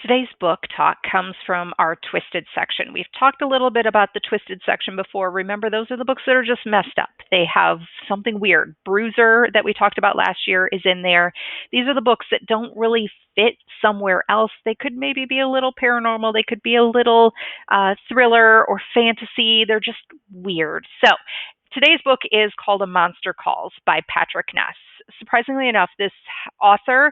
Today's book talk comes from our Twisted section. We've talked a little bit about the Twisted section before. Remember, those are the books that are just messed up. They have something weird. Bruiser, that we talked about last year, is in there. These are the books that don't really fit somewhere else. They could maybe be a little paranormal. They could be a little thriller or fantasy. They're just weird. So today's book is called A Monster Calls by Patrick Ness. Surprisingly enough, this author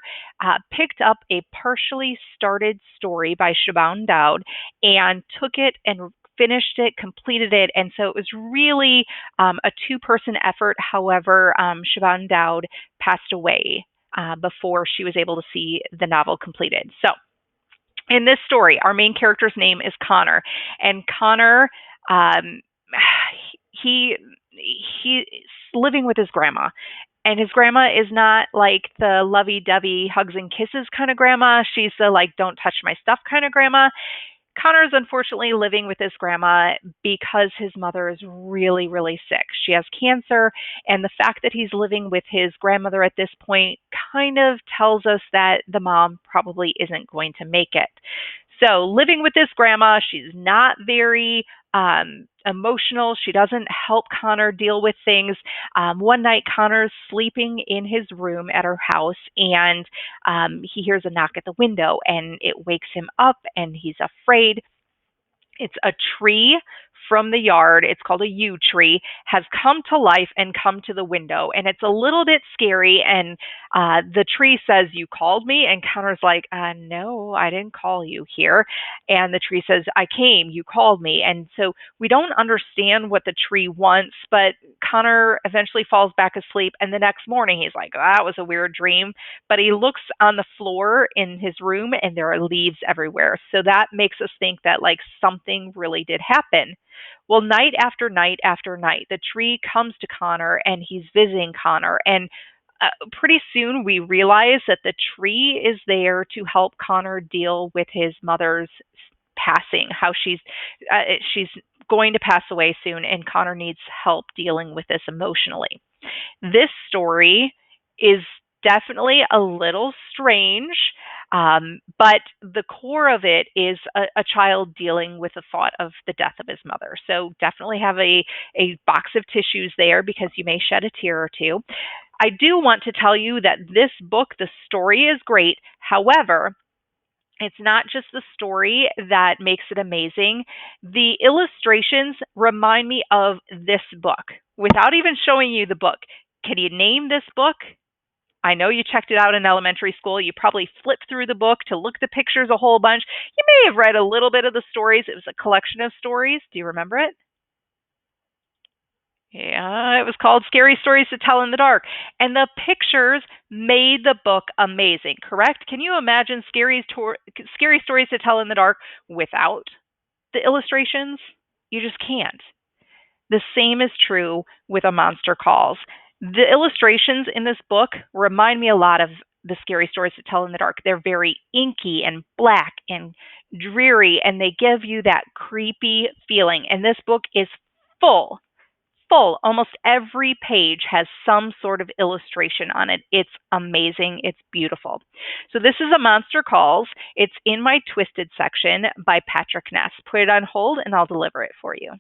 picked up a partially started story by Siobhan Dowd and took it and finished it, completed it, and so it was really a two-person effort. However, Siobhan Dowd passed away before she was able to see the novel completed. So, in this story, our main character's name is Connor, and Connor, um, he he's living with his grandma, and his grandma is not like the lovey-dovey hugs and kisses kind of grandma. She's the like don't touch my stuff kind of grandma. Connor is unfortunately living with his grandma because his mother is really, really sick. She has cancer, and the fact that he's living with his grandmother at this point kind of tells us that the mom probably isn't going to make it. So, living with this grandma, she's not very emotional. She doesn't help Connor deal with things. One night, Connor's sleeping in his room at her house, and he hears a knock at the window, and it wakes him up, and he's afraid. It's a tree from the yard. It's called a yew tree, has come to life and come to the window. And it's a little bit scary. And the tree says, "You called me?" And Connor's like, "No, I didn't call you here." And the tree says, "I came. You called me." And so we don't understand what the tree wants, but Connor eventually falls back asleep. And the next morning, he's like, "That was a weird dream." But he looks on the floor in his room and there are leaves everywhere. So that makes us think that like something really did happen. Well, night after night after night, the tree comes to Connor and he's visiting Connor. And pretty soon we realize that the tree is there to help Connor deal with his mother's passing, how she's going to pass away soon, and Connor needs help dealing with this emotionally. This story is definitely a little strange, but the core of it is a child dealing with the thought of the death of his mother. So definitely have a box of tissues there because you may shed a tear or two. I do want to tell you that this book, the story is great. However, it's not just the story that makes it amazing. The illustrations remind me of this book. Without even showing you the book, can you name this book? I know you checked it out in elementary school. You probably flipped through the book to look at the pictures a whole bunch. You may have read a little bit of the stories. It was a collection of stories. Do you remember it? Yeah, it was called Scary Stories to Tell in the Dark. And the pictures made the book amazing, correct? Can you imagine scary stories to tell in the dark without the illustrations? You just can't. The same is true with A Monster Calls. The illustrations in this book remind me a lot of the scary stories to tell in the dark. They're very inky and black and dreary, and they give you that creepy feeling. And this book is full full. Almost every page has some sort of illustration on it. It's amazing. It's beautiful. So this is A Monster Calls. It's in my Twisted section by Patrick Ness. Put it on hold and I'll deliver it for you.